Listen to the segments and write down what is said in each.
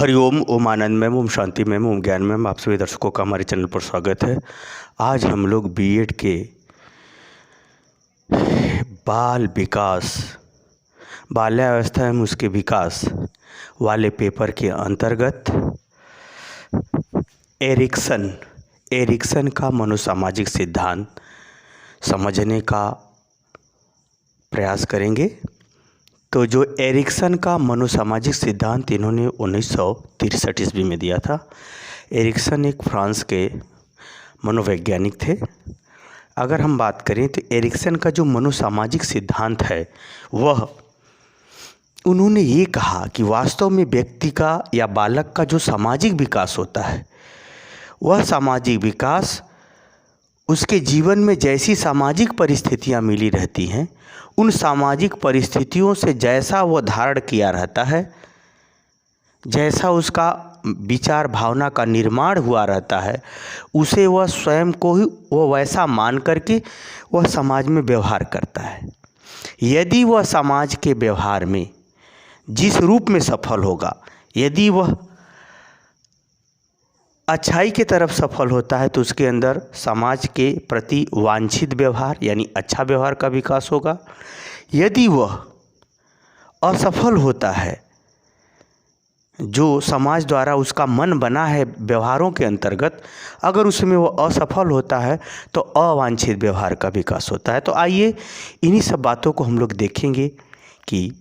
हरिओम, ओम आनंद में, ओम शांति में, ओम ज्ञान में आप सभी दर्शकों का हमारे चैनल पर स्वागत है। आज हम लोग बीएड के बाल विकास, बाल्यावस्था एवं उसके विकास वाले पेपर के अंतर्गत एरिक्सन का मनोसामाजिक सिद्धांत समझने का प्रयास करेंगे। तो जो एरिक्सन का मनोसामाजिक सिद्धांत इन्होंने 1963 ईस्वी में दिया था। एरिक्सन एक फ्रांस के मनोवैज्ञानिक थे। अगर हम बात करें तो एरिक्सन का जो मनोसामाजिक सिद्धांत है वह उन्होंने ये कहा कि वास्तव में व्यक्ति का या बालक का जो सामाजिक विकास होता है वह सामाजिक विकास उसके जीवन में जैसी सामाजिक परिस्थितियां मिली रहती हैं, उन सामाजिक परिस्थितियों से जैसा वह धारण किया रहता है, जैसा उसका विचार भावना का निर्माण हुआ रहता है, उसे वह स्वयं को ही वह वैसा मान करके वह समाज में व्यवहार करता है। यदि वह समाज के व्यवहार में जिस रूप में सफल होगा, यदि वह अच्छाई की तरफ सफल होता है तो उसके अंदर समाज के प्रति वांछित व्यवहार यानी अच्छा व्यवहार का विकास होगा। यदि वह असफल होता है, जो समाज द्वारा उसका मन बना है व्यवहारों के अंतर्गत, अगर उसमें वह असफल होता है तो अवांछित व्यवहार का विकास होता है। तो आइए इन्हीं सब बातों को हम लोग देखेंगे कि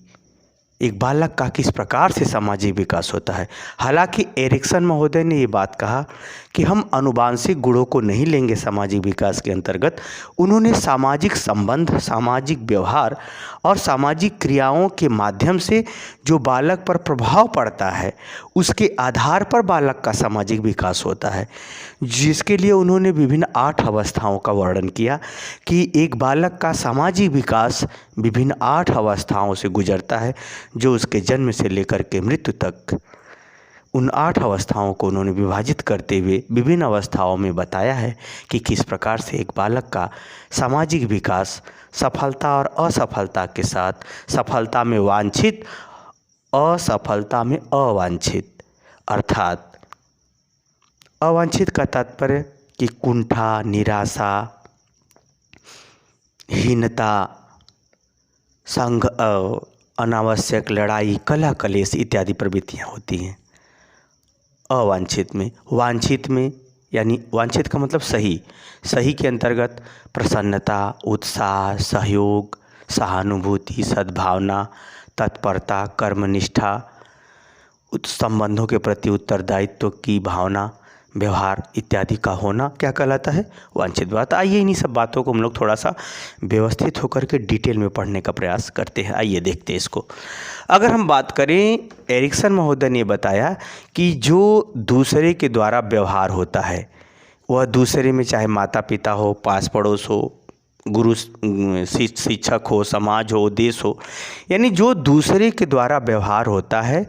एक बालक का किस प्रकार से सामाजिक विकास होता है। हालांकि एरिक्सन महोदय ने ये बात कहा कि हम आनुवांशिक गुणों को नहीं लेंगे सामाजिक विकास के अंतर्गत। उन्होंने सामाजिक संबंध, सामाजिक व्यवहार और सामाजिक क्रियाओं के माध्यम से जो बालक पर प्रभाव पड़ता है उसके आधार पर बालक का सामाजिक विकास होता है, जिसके लिए उन्होंने विभिन्न 8 अवस्थाओं का वर्णन किया कि एक बालक का सामाजिक विकास विभिन्न 8 अवस्थाओं से गुजरता है, जो उसके जन्म से लेकर के मृत्यु तक उन 8 अवस्थाओं को उन्होंने विभाजित करते हुए विभिन्न अवस्थाओं में बताया है कि किस प्रकार से एक बालक का सामाजिक विकास सफलता और असफलता के साथ, सफलता में वांछित, असफलता में अवांछित, अर्थात अवांछित का तात्पर्य कि कुंठा, निराशा, हीनता, संघ, अनावश्यक लड़ाई, कलह कलेश इत्यादि प्रवृत्तियाँ होती हैं। अवांछित में, वांछित में यानी वांछित का मतलब सही, सही के अंतर्गत प्रसन्नता, उत्साह, सहयोग, सहानुभूति, सद्भावना, तत्परता, कर्मनिष्ठा, संबंधों के प्रति उत्तरदायित्व की भावना, व्यवहार इत्यादि का होना क्या कहलाता है? वांछित बात। आइए इन्हीं सब बातों को हम लोग थोड़ा सा व्यवस्थित होकर के डिटेल में पढ़ने का प्रयास करते हैं। आइए देखते हैं इसको। अगर हम बात करें, एरिक्सन महोदय ने बताया कि जो दूसरे के द्वारा व्यवहार होता है वह दूसरे में चाहे माता पिता हो, पास पड़ोस हो, गुरु शिक्षक हो, समाज हो, देश हो, यानी जो दूसरे के द्वारा व्यवहार होता है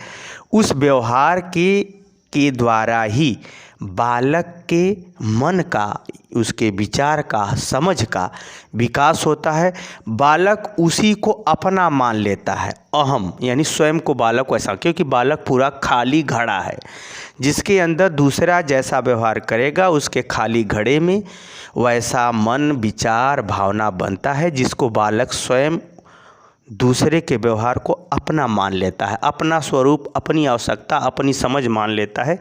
उस व्यवहार के द्वारा ही बालक के मन का, उसके विचार का, समझ का विकास होता है। बालक उसी को अपना मान लेता है, अहम यानी स्वयं को बालक वैसा, क्योंकि बालक पूरा खाली घड़ा है, जिसके अंदर दूसरा जैसा व्यवहार करेगा उसके खाली घड़े में वैसा मन, विचार, भावना बनता है, जिसको बालक स्वयं दूसरे के व्यवहार को अपना मान लेता है, अपना स्वरूप, अपनी आवश्यकता, अपनी समझ मान लेता है,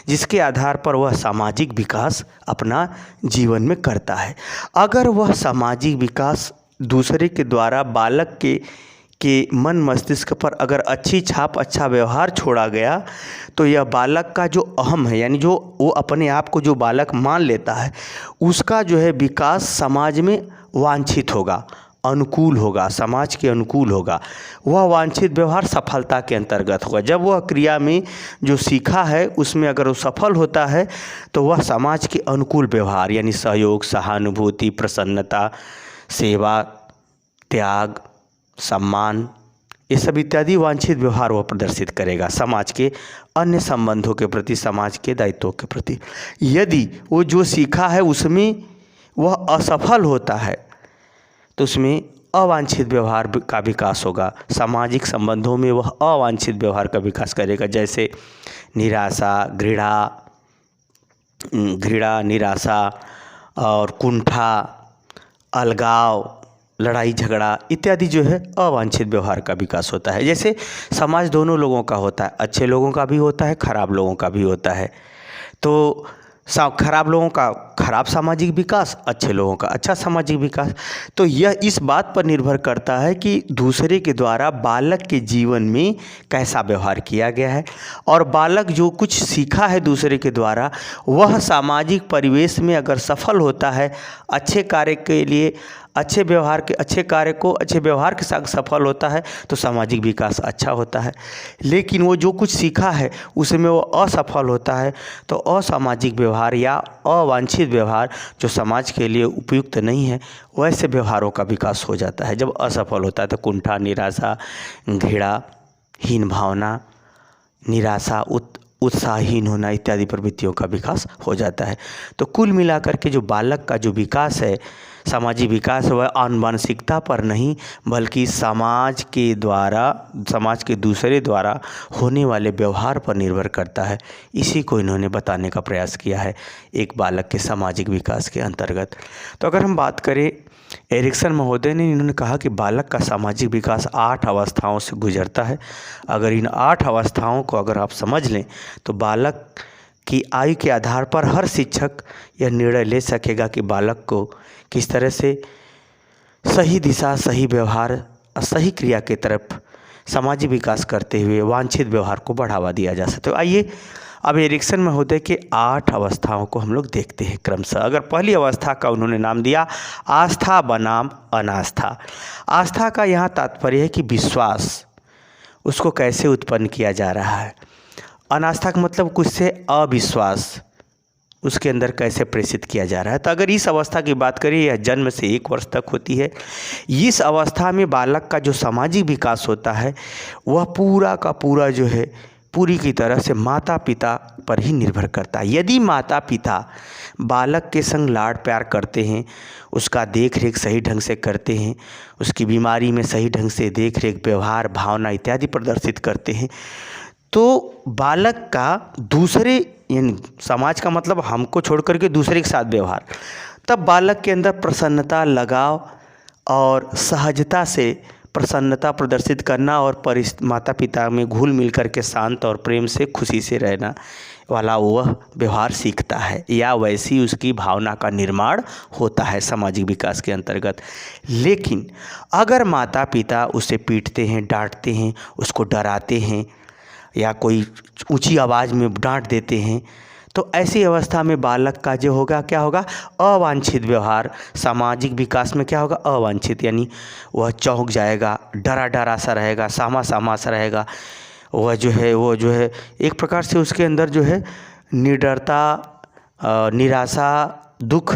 जिसके आधार पर वह सामाजिक विकास अपना जीवन में करता है। अगर वह सामाजिक विकास दूसरे के द्वारा बालक के मन मस्तिष्क पर अगर अच्छी छाप, अच्छा व्यवहार छोड़ा गया तो यह बालक का जो अहम है, यानी जो वो अपने आप को जो बालक मान लेता है, उसका जो है विकास समाज में वांछित होगा, अनुकूल होगा, समाज के अनुकूल होगा। वह वांछित व्यवहार सफलता के अंतर्गत होगा। जब वह क्रिया में जो सीखा है उसमें अगर वो सफल होता है तो वह समाज के अनुकूल व्यवहार यानी सहयोग, सहानुभूति, प्रसन्नता, सेवा, त्याग, सम्मान, ये सब इत्यादि वांछित व्यवहार वह प्रदर्शित करेगा समाज के अन्य संबंधों के प्रति, समाज के दायित्वों के प्रति। यदि वो जो सीखा है उसमें वह असफल होता है तो उसमें अवांछित व्यवहार का विकास होगा, सामाजिक संबंधों में वह अवांछित व्यवहार का विकास करेगा। जैसे निराशा, घृणा, निराशा और कुंठा, अलगाव, लड़ाई झगड़ा इत्यादि जो है अवांछित व्यवहार का विकास होता है। जैसे समाज दोनों लोगों का होता है, अच्छे लोगों का भी होता है, खराब लोगों का भी होता है। तो खराब लोगों का खराब सामाजिक विकास, अच्छे लोगों का अच्छा सामाजिक विकास। तो यह इस बात पर निर्भर करता है कि दूसरे के द्वारा बालक के जीवन में कैसा व्यवहार किया गया है, और बालक जो कुछ सीखा है दूसरे के द्वारा वह सामाजिक परिवेश में अगर सफल होता है, अच्छे कार्य के लिए अच्छे व्यवहार के साथ सफल होता है तो सामाजिक विकास अच्छा होता है। लेकिन वो जो कुछ सीखा है उसमें वो असफल होता है तो असामाजिक व्यवहार या अवांछित व्यवहार जो समाज के लिए उपयुक्त नहीं है वैसे व्यवहारों का विकास हो जाता है। जब असफल होता है तो कुंठा, निराशा, घृणा, हीन भावना, निराशा, उत्साहहीन होना इत्यादि प्रवृत्तियों का विकास हो जाता है। तो कुल मिलाकर के जो बालक का जो विकास है, सामाजिक विकास, वह आनुवंशिकता पर नहीं बल्कि समाज के दूसरे द्वारा होने वाले व्यवहार पर निर्भर करता है। इसी को इन्होंने बताने का प्रयास किया है एक बालक के सामाजिक विकास के अंतर्गत। तो अगर हम बात करें, एरिक्सन महोदय ने इन्होंने कहा कि बालक का सामाजिक विकास 8 अवस्थाओं से गुजरता है। अगर इन 8 अवस्थाओं को अगर आप समझ लें तो बालक की आयु के आधार पर हर शिक्षक यह निर्णय ले सकेगा कि बालक को किस तरह से सही दिशा, सही व्यवहार और सही क्रिया की तरफ सामाजिक विकास करते हुए वांछित व्यवहार को बढ़ावा दिया जा सकता है। आइए अब एरिक्सन महोदय के 8 अवस्थाओं को हम लोग देखते हैं क्रमशः। अगर पहली अवस्था का उन्होंने नाम दिया आस्था बनाम अनास्था। आस्था का यहाँ तात्पर्य है कि विश्वास, उसको कैसे उत्पन्न किया जा रहा है। अनास्था का मतलब कुछ से अविश्वास, उसके अंदर कैसे प्रेषित किया जा रहा है। तो अगर इस अवस्था की बात करें, यह जन्म से 1 वर्ष तक होती है। इस अवस्था में बालक का जो सामाजिक विकास होता है वह पूरा का पूरा जो है पूरी की तरह से माता पिता पर ही निर्भर करता है। यदि माता पिता बालक के संग लाड प्यार करते हैं, उसका देख रेख सही ढंग से करते हैं, उसकी बीमारी में सही ढंग से देख रेख, व्यवहार, भावना इत्यादि प्रदर्शित करते हैं, तो बालक का दूसरे यानी समाज का मतलब हमको छोड़ करके दूसरे के साथ व्यवहार, तब बालक के अंदर प्रसन्नता, लगाव और सहजता से प्रसन्नता प्रदर्शित करना और माता पिता में घुल मिल कर के शांत और प्रेम से खुशी से रहना वाला वह व्यवहार सीखता है, या वैसी उसकी भावना का निर्माण होता है सामाजिक विकास के अंतर्गत। लेकिन अगर माता पिता उसे पीटते हैं, डांटते हैं, उसको डराते हैं या कोई ऊंची आवाज़ में डांट देते हैं, तो ऐसी अवस्था में बालक का जो होगा क्या होगा, अवांछित व्यवहार। सामाजिक विकास में क्या होगा, अवांछित, यानी वह चौंक जाएगा, डरा डरा सा रहेगा, सामा सामा सा रहेगा। वो जो है एक प्रकार से उसके अंदर जो है निडरता, निराशा, दुख,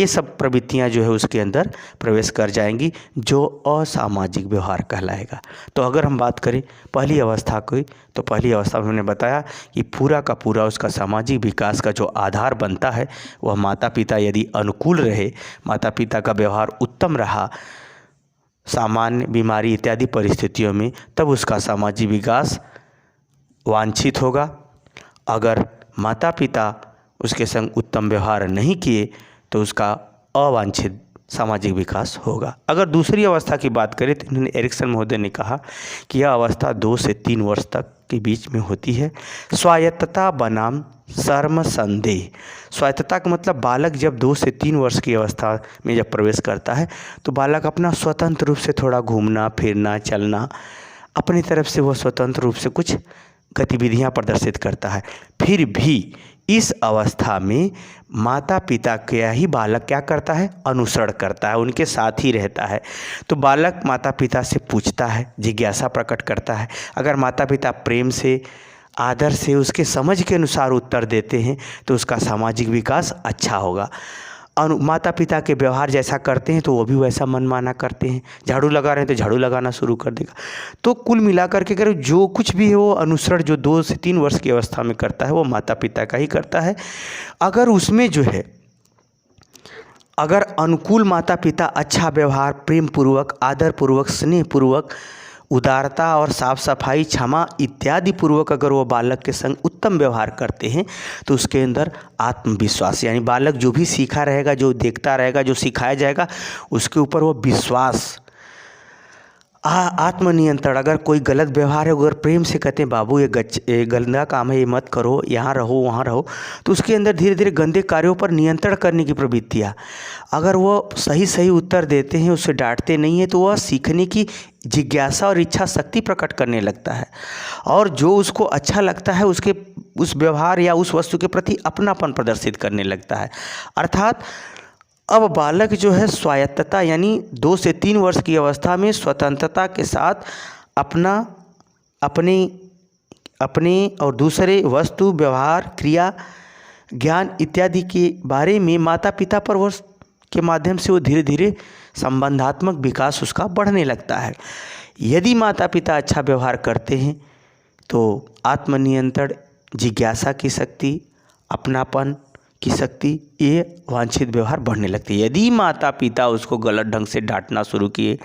ये सब प्रवृत्तियां जो है उसके अंदर प्रवेश कर जाएंगी, जो असामाजिक व्यवहार कहलाएगा। तो अगर हम बात करें पहली अवस्था की, तो पहली अवस्था में हमने बताया कि पूरा का पूरा उसका सामाजिक विकास का जो आधार बनता है वह माता पिता यदि अनुकूल रहे, माता पिता का व्यवहार उत्तम रहा सामान्य बीमारी इत्यादि परिस्थितियों में, तब उसका सामाजिक विकास वांछित होगा। अगर माता पिता उसके संग उत्तम व्यवहार नहीं किए तो उसका अवांछित सामाजिक विकास होगा। अगर दूसरी अवस्था की बात करें तो इन्होंने एरिक्सन महोदय ने कहा कि यह अवस्था 2 से 3 वर्ष तक के बीच में होती है। स्वायत्तता बनाम शर्म संदेह। स्वायत्तता का मतलब बालक जब 2 से 3 वर्ष की अवस्था में जब प्रवेश करता है तो बालक अपना स्वतंत्र रूप से थोड़ा घूमना फिरना चलना, अपनी तरफ से वह स्वतंत्र रूप से कुछ गतिविधियां प्रदर्शित करता है। फिर भी इस अवस्था में माता पिता का ही बालक क्या करता है, अनुसरण करता है, उनके साथ ही रहता है। तो बालक माता पिता से पूछता है, जिज्ञासा प्रकट करता है। अगर माता पिता प्रेम से, आदर से, उसके समझ के अनुसार उत्तर देते हैं तो उसका सामाजिक विकास अच्छा होगा। माता पिता के व्यवहार जैसा करते हैं तो वो भी वैसा मनमाना करते हैं। झाड़ू लगा रहे हैं तो झाड़ू लगाना शुरू कर देगा। तो कुल मिलाकर के अगर जो कुछ भी है वो अनुसरण जो 2 से 3 वर्ष की अवस्था में करता है वो माता पिता का ही करता है। अगर उसमें जो है अगर अनुकूल माता पिता अच्छा व्यवहार, प्रेम पूर्वक, आदर पूर्वक, स्नेह पूर्वक उदारता और साफ सफाई, क्षमा इत्यादि पूर्वक अगर वो बालक के संग उत्तम व्यवहार करते हैं तो उसके अंदर आत्मविश्वास, यानी बालक जो भी सीखा रहेगा, जो देखता रहेगा, जो सिखाया जाएगा, उसके ऊपर वो विश्वास, आत्मनियंत्रण। अगर कोई गलत व्यवहार है, अगर प्रेम से कहते हैं बाबू ये गंदा काम है, ये मत करो, यहाँ रहो, वहाँ रहो, तो उसके अंदर धीरे धीरे गंदे कार्यों पर नियंत्रण करने की प्रवृत्तियाँ। अगर वो सही सही उत्तर देते हैं, उससे डांटते नहीं है, तो वह सीखने की जिज्ञासा और इच्छा शक्ति प्रकट करने लगता है, और जो उसको अच्छा लगता है उसके उस व्यवहार या उस वस्तु के प्रति अपनापन प्रदर्शित करने लगता है। अर्थात अब बालक जो है स्वायत्तता, यानी 2 से 3 वर्ष की अवस्था में स्वतंत्रता के साथ अपने और दूसरे वस्तु, व्यवहार, क्रिया, ज्ञान इत्यादि के बारे में माता पिता पर के माध्यम से वो धीरे धीरे संबंधात्मक विकास उसका बढ़ने लगता है। यदि माता पिता अच्छा व्यवहार करते हैं तो आत्मनियंत्रण, जिज्ञासा की शक्ति, अपनापन की शक्ति, ये वांछित व्यवहार बढ़ने लगती है। यदि माता पिता उसको गलत ढंग से डांटना शुरू किए,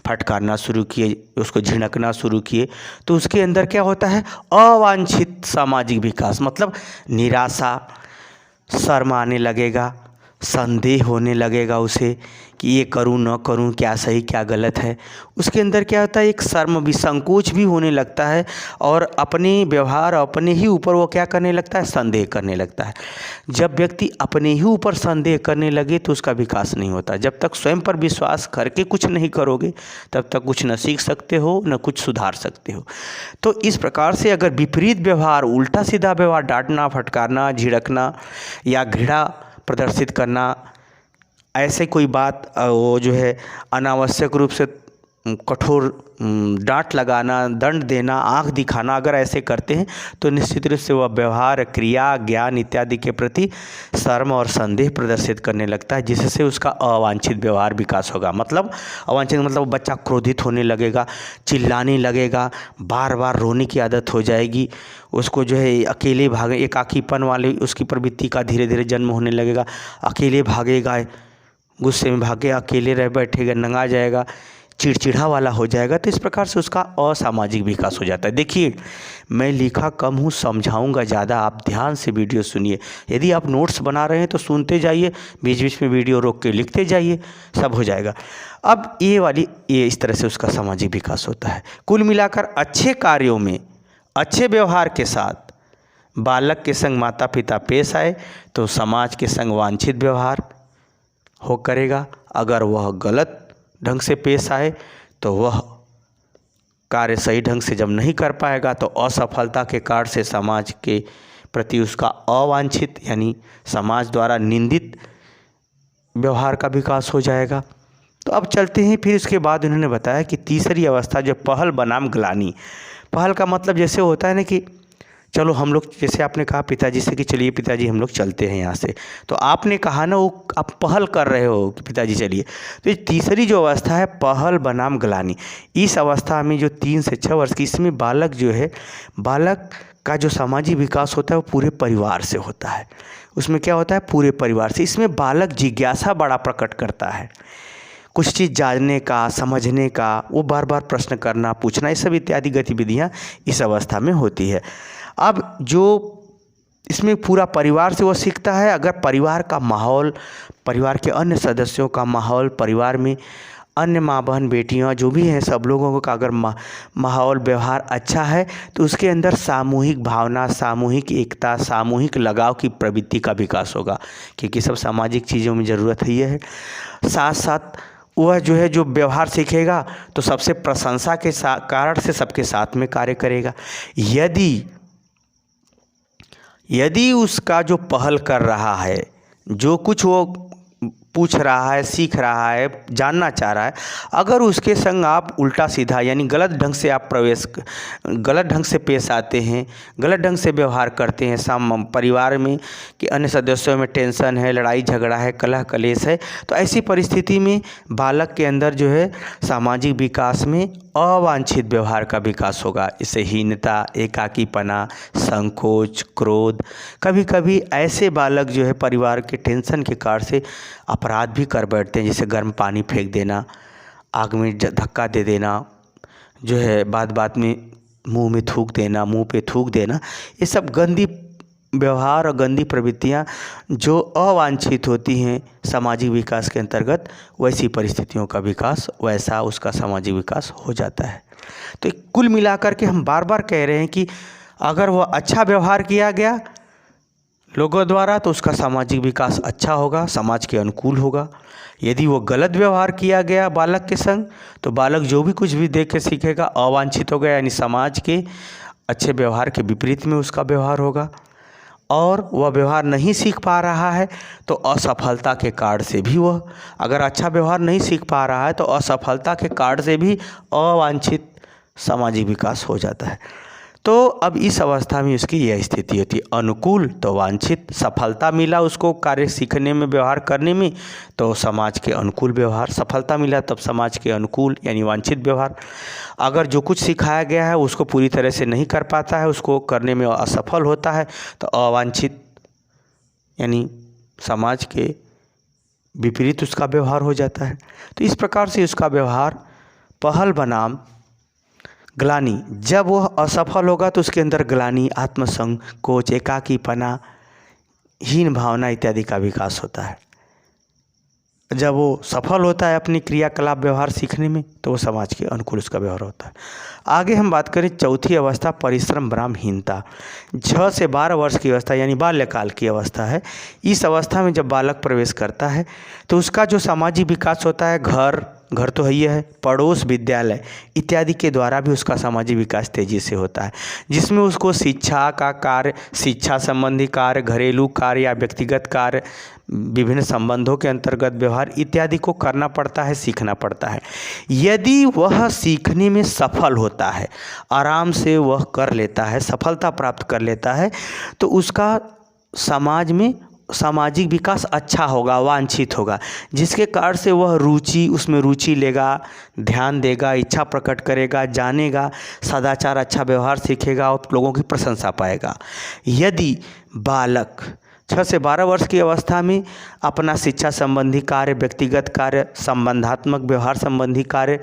फटकारना शुरू किए, उसको झिड़कना शुरू किए, तो उसके अंदर क्या होता है, अवांछित सामाजिक विकास, मतलब निराशा, शर्म आने लगेगा, संदेह होने लगेगा उसे कि ये करूं न करूं, क्या सही क्या गलत है। उसके अंदर क्या होता है, एक शर्म भी, संकोच भी होने लगता है, और अपने व्यवहार, अपने ही ऊपर वो क्या करने लगता है, संदेह करने लगता है। जब व्यक्ति अपने ही ऊपर संदेह करने लगे तो उसका विकास नहीं होता। जब तक स्वयं पर विश्वास करके कुछ नहीं करोगे तब तक कुछ न सीख सकते हो, न कुछ सुधार सकते हो। तो इस प्रकार से अगर विपरीत व्यवहार, उल्टा सीधा व्यवहार, डांटना, फटकारना, झिड़कना या घृणा प्रदर्शित करना, ऐसे कोई बात वो जो है अनावश्यक रूप से कठोर डांट लगाना, दंड देना, आंख दिखाना, अगर ऐसे करते हैं तो निश्चित रूप से वह व्यवहार, क्रिया, ज्ञान इत्यादि के प्रति शर्म और संदेह प्रदर्शित करने लगता है, जिससे उसका अवांछित व्यवहार विकास होगा। मतलब अवांछित मतलब बच्चा क्रोधित होने लगेगा, चिल्लाने लगेगा, बार बार रोने की आदत हो जाएगी, उसको जो है अकेले भागे, एकाकीपन वाले उसकी प्रवृत्ति का धीरे धीरे जन्म होने लगेगा, अकेले भागेगा, गुस्से में भागे, अकेले रह बैठेगा, नंगा जाएगा, चिड़चिड़ा वाला हो जाएगा। तो इस प्रकार से उसका असामाजिक विकास हो जाता है। देखिए, मैं लिखा कम हूँ, समझाऊंगा ज़्यादा, आप ध्यान से वीडियो सुनिए। यदि आप नोट्स बना रहे हैं तो सुनते जाइए, बीच बीच में वीडियो रोक के लिखते जाइए, सब हो जाएगा। अब ये इस तरह से उसका सामाजिक विकास होता है। कुल मिलाकर अच्छे कार्यों में अच्छे व्यवहार के साथ बालक के संग माता पिता पेश आए तो समाज के संग वांछित व्यवहार हो करेगा। अगर वह गलत ढंग से पेश आए तो वह कार्य सही ढंग से जब नहीं कर पाएगा तो असफलता के कारण से समाज के प्रति उसका अवांछित, यानी समाज द्वारा निंदित व्यवहार का विकास हो जाएगा। तो अब चलते हैं, फिर इसके बाद उन्होंने बताया कि तीसरी अवस्था जो पहल बनाम ग्लानि। पहल का मतलब जैसे होता है ना कि चलो हम लोग, जैसे आपने कहा पिताजी से कि चलिए पिताजी हम लोग चलते हैं यहाँ से, तो आपने कहा ना वो आप पहल कर रहे हो कि पिताजी चलिए। तो ये तीसरी जो अवस्था है पहल बनाम ग्लानि, इस अवस्था में जो 3 से 6 वर्ष की, इसमें बालक जो है, बालक का जो सामाजिक विकास होता है वो पूरे परिवार से होता है। उसमें क्या होता है, पूरे परिवार से। इसमें बालक जिज्ञासा बड़ा प्रकट करता है, कुछ चीज़ जानने का, समझने का, वो बार बार प्रश्न करना, पूछना, ये सब इत्यादि गतिविधियाँ इस अवस्था में होती है। अब जो इसमें पूरा परिवार से वो सीखता है। अगर परिवार का माहौल, परिवार के अन्य सदस्यों का माहौल, परिवार में अन्य माँ बहन बेटियाँ जो भी हैं, सब लोगों का अगर माहौल, व्यवहार अच्छा है तो उसके अंदर सामूहिक भावना, सामूहिक एकता, सामूहिक लगाव की प्रवृत्ति का विकास होगा, क्योंकि सब सामाजिक चीज़ों में ज़रूरत ही है। साथ साथ वह जो है जो व्यवहार सीखेगा तो सबसे प्रशंसा के कारण से सबके साथ में कार्य करेगा। यदि उसका जो पहल कर रहा है, जो कुछ वो पूछ रहा है, सीख रहा है, जानना चाह रहा है, अगर उसके संग आप उल्टा सीधा, यानी गलत ढंग से आप गलत ढंग से पेश आते हैं, गलत ढंग से व्यवहार करते हैं, परिवार में कि अन्य सदस्यों में टेंशन है, लड़ाई झगड़ा है, कलह कलेश है, तो ऐसी परिस्थिति में बालक के अंदर जो है सामाजिक विकास में अवांछित व्यवहार का विकास होगा। इससे हीनता, एकाकीपना, संकोच, क्रोध, कभी कभी ऐसे बालक जो है परिवार के टेंशन के कारण से अपराध भी कर बैठते हैं, जैसे गर्म पानी फेंक देना, आग में धक्का दे देना, जो है बात बात में मुंह में थूक देना, मुंह पे थूक देना, ये सब गंदी व्यवहार और गंदी प्रवृत्तियाँ जो अवांछित होती हैं सामाजिक विकास के अंतर्गत, वैसी परिस्थितियों का विकास वैसा उसका सामाजिक विकास हो जाता है। तो कुल मिलाकर के हम बार बार कह रहे हैं कि अगर वह अच्छा व्यवहार किया गया लोगों द्वारा तो उसका सामाजिक विकास अच्छा होगा, समाज के अनुकूल होगा। यदि वो गलत व्यवहार किया गया बालक के संग तो बालक जो भी कुछ भी देख के सीखेगा अवांछित होगा, यानी समाज के अच्छे व्यवहार के विपरीत में उसका व्यवहार होगा। और वह व्यवहार नहीं सीख पा रहा है तो असफलता के कार्ड से भी वह, अगर अच्छा व्यवहार नहीं सीख पा रहा है तो असफलता के कार्ड से भी अवांछित सामाजिक विकास हो जाता है। तो अब इस अवस्था में उसकी यह स्थिति होती है, अनुकूल तो वांछित, सफलता मिला उसको कार्य सीखने में, व्यवहार करने में, तो समाज के अनुकूल व्यवहार, सफलता मिला तब समाज के अनुकूल यानी वांछित व्यवहार। अगर जो कुछ सिखाया गया है उसको पूरी तरह से नहीं कर पाता है, उसको करने में असफल होता है तो अवांछित यानी समाज के विपरीत उसका व्यवहार हो जाता है। तो इस प्रकार से उसका व्यवहार पहल बनाम ग्लानि, जब वह असफल होगा तो उसके अंदर ग्लानि, आत्मसंकोच, एकाकीपना, हीन भावना इत्यादि का विकास होता है। जब वो सफल होता है अपनी क्रियाकलाप व्यवहार सीखने में तो वो समाज के अनुकूल उसका व्यवहार होता है। आगे हम बात करें चौथी अवस्था, परिश्रम बनाम हीनता। 6 से 12 वर्ष की अवस्था यानी बाल्यकाल की अवस्था है। इस अवस्था में जब बालक प्रवेश करता है तो उसका जो सामाजिक विकास होता है, घर तो है ही है, पड़ोस, विद्यालय इत्यादि के द्वारा भी उसका सामाजिक विकास तेजी से होता है, जिसमें उसको शिक्षा का कार्य, शिक्षा संबंधी कार्य, घरेलू कार्य या व्यक्तिगत कार्य, विभिन्न संबंधों के अंतर्गत व्यवहार इत्यादि को करना पड़ता है, सीखना पड़ता है। यदि वह सीखने में सफल होता है, आराम से वह कर लेता है, सफलता प्राप्त कर लेता है, तो उसका समाज में सामाजिक विकास अच्छा होगा, वांछित होगा, जिसके कारण से वह उसमें रुचि लेगा, ध्यान देगा, इच्छा प्रकट करेगा, जानेगा, सदाचार, अच्छा व्यवहार सीखेगा और लोगों की प्रशंसा पाएगा। यदि बालक 6 से 12 वर्ष की अवस्था में अपना शिक्षा संबंधी कार्य, व्यक्तिगत कार्य, संबंधात्मक व्यवहार संबंधी कार्य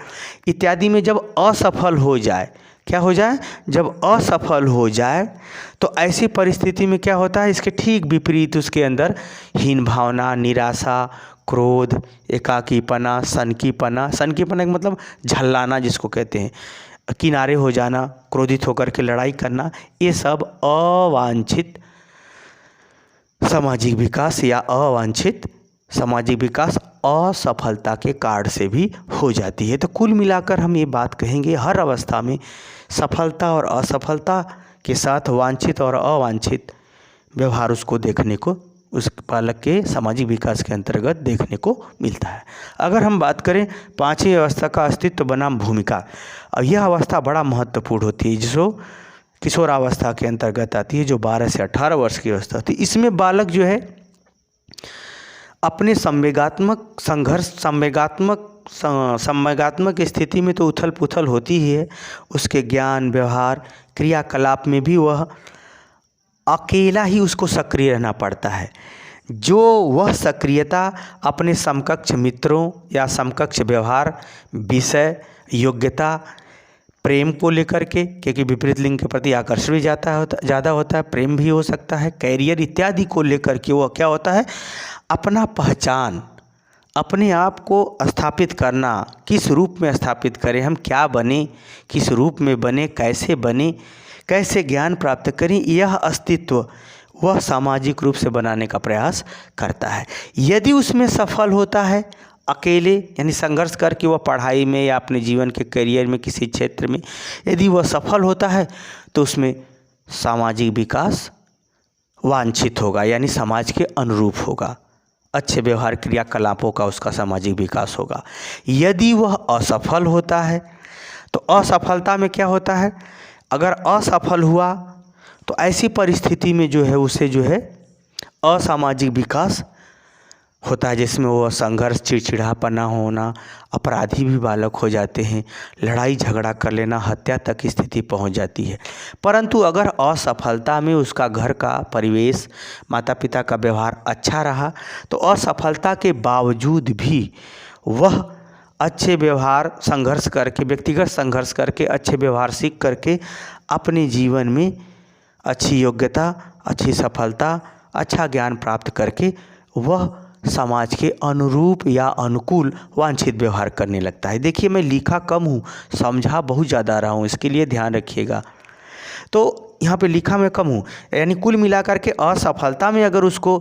इत्यादि में जब असफल हो जाए, क्या हो जाए, जब असफल हो जाए तो ऐसी परिस्थिति में क्या होता है, इसके ठीक विपरीत उसके अंदर हीन भावना, निराशा, क्रोध, एकाकीपना, सनकीपना का मतलब झल्लाना जिसको कहते हैं, किनारे हो जाना, क्रोधित होकर के लड़ाई करना, ये सब अवांछित सामाजिक विकास या अवांछित सामाजिक विकास असफलता के कार्ड से भी हो जाती है। तो कुल मिलाकर हम ये बात कहेंगे, हर अवस्था में सफलता और असफलता के साथ वांछित और अवांछित व्यवहार उसको देखने को, उस बालक के सामाजिक विकास के अंतर्गत देखने को मिलता है। अगर हम बात करें 5वीं अवस्था का अस्तित्व बनाम भूमिका, और यह अवस्था बड़ा महत्वपूर्ण होती है, जो किशोरावस्था के अंतर्गत आती है, जो 12 से 18 वर्ष की अवस्था होती है। इसमें बालक जो है अपने संवेगात्मक संघर्ष, संवेगात्मक स्थिति में तो उथल पुथल होती ही है, उसके ज्ञान, व्यवहार, क्रियाकलाप में भी वह अकेला ही उसको सक्रिय रहना पड़ता है। जो वह सक्रियता अपने समकक्ष मित्रों या समकक्ष व्यवहार, विषय, योग्यता, प्रेम को लेकर के, क्योंकि विपरीत लिंग के प्रति आकर्षण भी ज़्यादा होता है, प्रेम भी हो सकता है, कैरियर इत्यादि को लेकर के वह क्या होता है, अपना पहचान, अपने आप को स्थापित करना, किस रूप में स्थापित करें, हम क्या बने, किस रूप में बने, कैसे बने, कैसे ज्ञान प्राप्त करें, यह अस्तित्व वह सामाजिक रूप से बनाने का प्रयास करता है। यदि उसमें सफल होता है अकेले, यानी संघर्ष करके वह पढ़ाई में या अपने जीवन के करियर में किसी क्षेत्र में यदि वह सफल होता है तो उसमें सामाजिक विकास वांछित होगा, यानी समाज के अनुरूप होगा, अच्छे व्यवहार क्रियाकलापों का उसका सामाजिक विकास होगा। यदि वह असफल होता है तो असफलता में क्या होता है, अगर असफल हुआ तो ऐसी परिस्थिति में जो है उसे जो है असामाजिक विकास होता है, जिसमें वो संघर्ष, चिड़चिड़ापना होना, अपराधी भी बालक हो जाते हैं, लड़ाई झगड़ा कर लेना, हत्या तक की स्थिति पहुंच जाती है। परंतु अगर असफलता में उसका घर का परिवेश, माता पिता का व्यवहार अच्छा रहा तो असफलता के बावजूद भी वह अच्छे व्यवहार संघर्ष करके, व्यक्तिगत संघर्ष करके, अच्छे व्यवहार सीख करके अपने जीवन में अच्छी योग्यता, अच्छी सफलता, अच्छा ज्ञान प्राप्त करके वह समाज के अनुरूप या अनुकूल वांछित व्यवहार करने लगता है। देखिए, मैं लिखा कम हूँ, समझा बहुत ज़्यादा रहा हूँ, इसके लिए ध्यान रखिएगा। तो यहाँ पे लिखा मैं कम हूँ, यानी कुल मिलाकर के असफलता में अगर उसको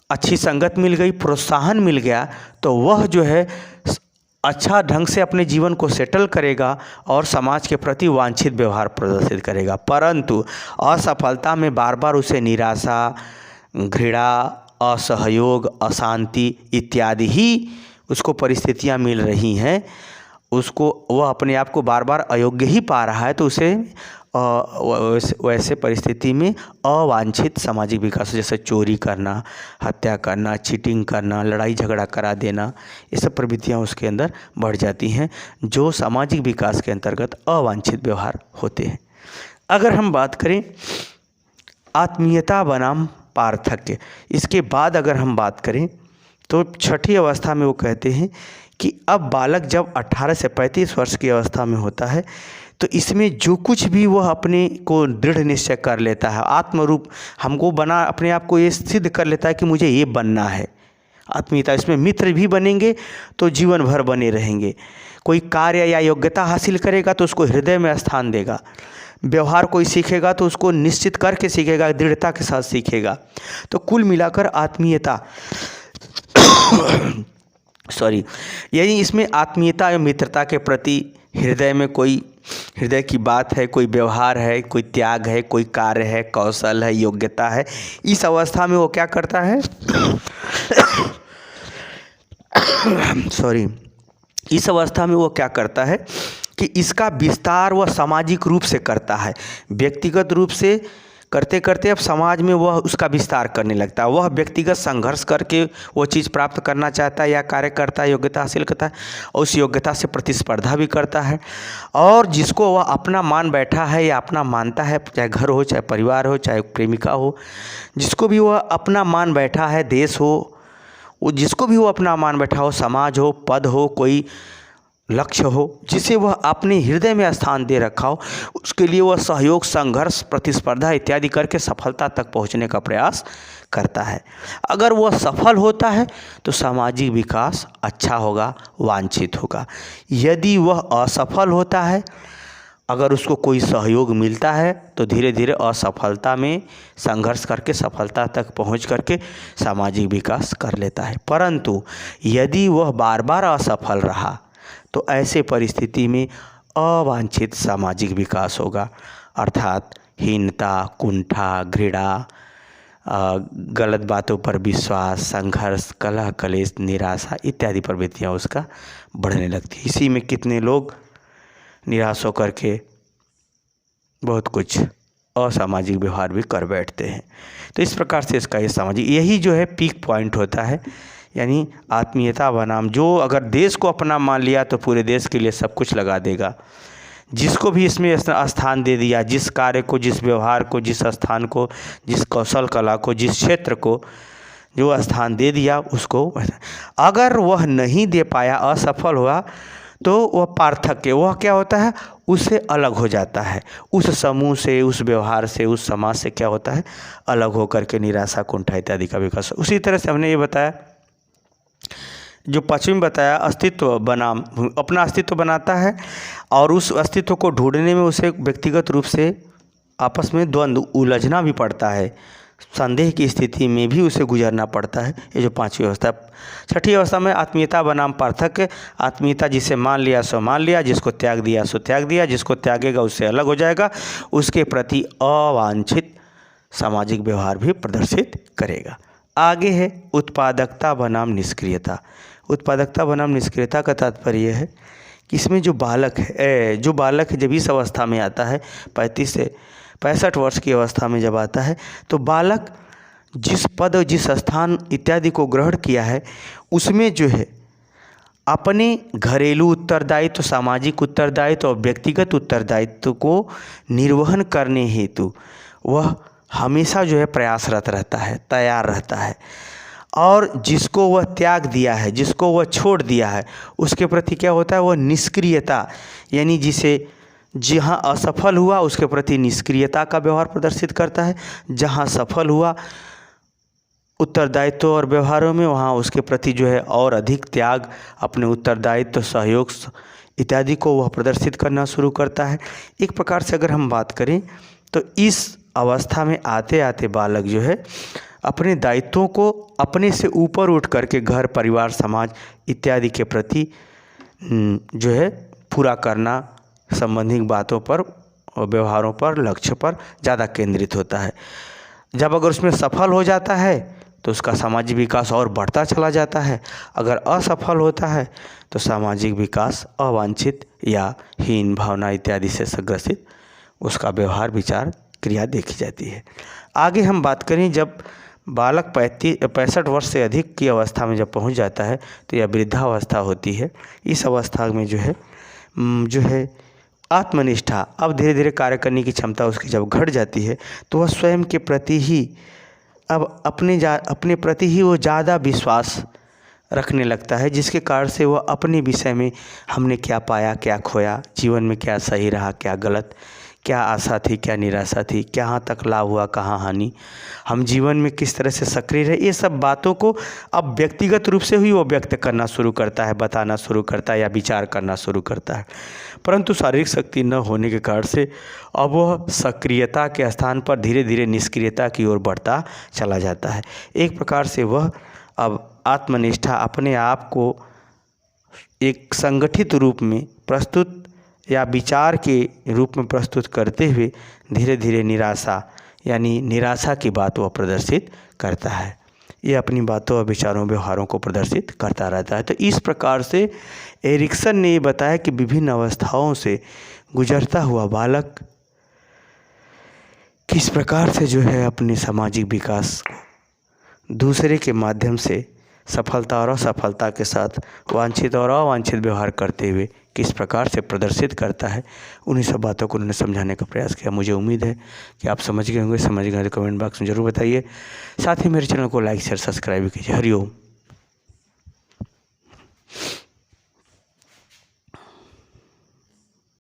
अच्छी संगत मिल गई, प्रोत्साहन मिल गया, तो वह जो है अच्छा ढंग से अपने जीवन को सेटल करेगा और समाज के प्रति वांछित व्यवहार प्रदर्शित करेगा। परंतु असफलता में बार बार उसे निराशा, घृणा, असहयोग, अशांति इत्यादि ही उसको परिस्थितियां मिल रही हैं, उसको वह अपने आप को बार बार अयोग्य ही पा रहा है, तो उसे वैसे परिस्थिति में अवांछित सामाजिक विकास, जैसे चोरी करना, हत्या करना, चीटिंग करना, लड़ाई झगड़ा करा देना, ये सब प्रवृत्तियाँ उसके अंदर बढ़ जाती हैं, जो सामाजिक विकास के अंतर्गत अवांछित व्यवहार होते हैं। अगर हम बात करें आत्मीयता बनाम पार्थक्य, इसके बाद अगर हम बात करें तो छठी अवस्था में वो कहते हैं कि अब बालक जब 18 से 35 वर्ष की अवस्था में होता है, तो इसमें जो कुछ भी वह अपने को दृढ़ निश्चय कर लेता है, आत्मरूप हमको बना, अपने आप को ये सिद्ध कर लेता है कि मुझे ये बनना है। आत्मीयता, इसमें मित्र भी बनेंगे तो जीवन भर बने रहेंगे। कोई कार्य या योग्यता हासिल करेगा तो उसको हृदय में स्थान देगा। व्यवहार कोई सीखेगा तो उसको निश्चित करके सीखेगा, दृढ़ता के साथ सीखेगा। तो कुल मिलाकर आत्मीयता यही इसमें आत्मीयता या मित्रता के प्रति हृदय में कोई हृदय की बात है, कोई व्यवहार है, कोई त्याग है, कोई कार्य है, कौशल है, योग्यता है। इस अवस्था में वो क्या करता है इस अवस्था में वो क्या करता है कि इसका विस्तार वह सामाजिक रूप से करता है। व्यक्तिगत रूप से करते करते अब समाज में वह उसका विस्तार करने लगता है। वह व्यक्तिगत संघर्ष करके वो चीज़ प्राप्त करना चाहता है या कार्य करता है, योग्यता हासिल करता है, और उस योग्यता से प्रतिस्पर्धा भी करता है। और जिसको वह अपना मान बैठा है या अपना मानता है, चाहे घर हो, चाहे परिवार हो, चाहे प्रेमिका हो, जिसको भी वह अपना मान बैठा है, देश हो, वो जिसको भी वो अपना मान बैठा हो, समाज हो, पद हो, कोई लक्ष्य हो, जिसे वह अपने हृदय में स्थान दे रखा हो, उसके लिए वह सहयोग, संघर्ष, प्रतिस्पर्धा इत्यादि करके सफलता तक पहुंचने का प्रयास करता है। अगर वह सफल होता है तो सामाजिक विकास अच्छा होगा, वांछित होगा। यदि वह असफल होता है, अगर उसको कोई सहयोग मिलता है, तो धीरे धीरे असफलता में संघर्ष करके सफलता तक पहुंच करके सामाजिक विकास कर लेता है। परंतु यदि वह बार बार असफल रहा तो ऐसे परिस्थिति में अवांछित सामाजिक विकास होगा, अर्थात हीनता, कुंठा, घृणा, गलत बातों पर विश्वास, संघर्ष, कलह कलेश, निराशा इत्यादि प्रवृत्तियाँ उसका बढ़ने लगती है। इसी में कितने लोग निराश होकर के बहुत कुछ असामाजिक व्यवहार भी कर बैठते हैं। तो इस प्रकार से इसका ये सामाजिक, यही जो है पीक पॉइंट होता है, यानी आत्मीयता बनाम, जो अगर देश को अपना मान लिया तो पूरे देश के लिए सब कुछ लगा देगा। जिसको भी इसमें स्थान दे दिया, जिस कार्य को, जिस व्यवहार को, जिस स्थान को, जिस कौशल कला को, जिस क्षेत्र को जो स्थान दे दिया, उसको अगर वह नहीं दे पाया, असफल हुआ, तो वह पार्थक्य, वह क्या होता है, उससे अलग हो जाता है। उस समूह से, उस व्यवहार से, उस समाज से क्या होता है, अलग होकर के निराशा, कुंठा इत्यादि का विकास। उसी तरह से हमने ये बताया, जो पश्चिम बताया, अस्तित्व बनाम अपना अस्तित्व बनाता है, और उस अस्तित्व को ढूंढने में उसे व्यक्तिगत रूप से आपस में द्वंद्व, उलझना भी पड़ता है, संदेह की स्थिति में भी उसे गुजरना पड़ता है। ये जो पांचवी अवस्था। छठी अवस्था में आत्मीयता बनाम पार्थक्य, आत्मीयता जिसे मान लिया सो मान लिया, जिसको त्याग दिया सो त्याग दिया, जिसको त्यागेगा उससे अलग हो जाएगा, उसके प्रति अवांछित सामाजिक व्यवहार भी प्रदर्शित करेगा। आगे है उत्पादकता बनाम निष्क्रियता। उत्पादकता बनाम निष्क्रियता का तात्पर्य है कि इसमें जो बालक है जब इस अवस्था में आता है, 35 से 65 वर्ष की अवस्था में जब आता है, तो बालक जिस पद, जिस स्थान इत्यादि को ग्रहण किया है, उसमें जो है अपने घरेलू उत्तरदायित्व, सामाजिक उत्तरदायित्व और व्यक्तिगत उत्तरदायित्व को निर्वहन करने हेतु वह हमेशा जो है प्रयासरत रहता है, तैयार रहता है। और जिसको वह त्याग दिया है, जिसको वह छोड़ दिया है, उसके प्रति क्या होता है, वह निष्क्रियता, यानी जिसे जहाँ असफल हुआ उसके प्रति निष्क्रियता का व्यवहार प्रदर्शित करता है, जहाँ सफल हुआ उत्तरदायित्व और व्यवहारों में, वहाँ उसके प्रति जो है और अधिक त्याग, अपने उत्तरदायित्व, सहयोग इत्यादि को वह प्रदर्शित करना शुरू करता है। एक प्रकार से अगर हम बात करें तो इस अवस्था में आते आते बालक जो है अपने दायित्वों को अपने से ऊपर उठ करके घर, परिवार, समाज इत्यादि के प्रति जो है पूरा करना संबंधित बातों पर, व्यवहारों पर, लक्ष्य पर ज़्यादा केंद्रित होता है। जब अगर उसमें सफल हो जाता है तो उसका सामाजिक विकास और बढ़ता चला जाता है। अगर असफल होता है तो सामाजिक विकास अवांछित या हीन भावना इत्यादि से ग्रसित उसका व्यवहार, विचार, क्रिया देखी जाती है। आगे हम बात करें, जब बालक 65 वर्ष से अधिक की अवस्था में जब पहुंच जाता है तो यह वृद्धावस्था होती है। इस अवस्था में जो है आत्मनिष्ठा, अब धीरे धीरे कार्य करने की क्षमता उसकी जब घट जाती है तो वह स्वयं के प्रति ही अब अपने प्रति ही वो ज़्यादा विश्वास रखने लगता है, जिसके कारण से वह अपने विषय में हमने क्या पाया, क्या खोया, जीवन में क्या सही रहा, क्या गलत, क्या आशा थी, क्या निराशा थी, कहाँ तक लाभ हुआ, कहाँ हानि, हम जीवन में किस तरह से सक्रिय रहे, ये सब बातों को अब व्यक्तिगत रूप से ही वो व्यक्त करना शुरू करता है, बताना शुरू करता है या विचार करना शुरू करता है। परंतु शारीरिक शक्ति न होने के कारण से अब वह सक्रियता के स्थान पर धीरे धीरे निष्क्रियता की ओर बढ़ता चला जाता है। एक प्रकार से वह अब आत्मनिष्ठा, अपने आप को एक संगठित रूप में प्रस्तुत या विचार के रूप में प्रस्तुत करते हुए धीरे धीरे निराशा, यानी निराशा की बात वह प्रदर्शित करता है। ये अपनी बातों और विचारों, व्यवहारों को प्रदर्शित करता रहता है। तो इस प्रकार से एरिक्सन ने ये बताया कि विभिन्न अवस्थाओं से गुजरता हुआ बालक किस प्रकार से जो है अपने सामाजिक विकास दूसरे के माध्यम से सफलता और असफलता के साथ वांछित और अवांछित व्यवहार करते हुए किस प्रकार से प्रदर्शित करता है, उन्हीं सब बातों को उन्होंने समझाने का प्रयास किया। मुझे उम्मीद है कि आप समझ गए होंगे। समझ गए तो कमेंट बॉक्स में ज़रूर बताइए। साथ ही मेरे चैनल को लाइक, शेयर, सब्सक्राइब कीजिए। हरिओम।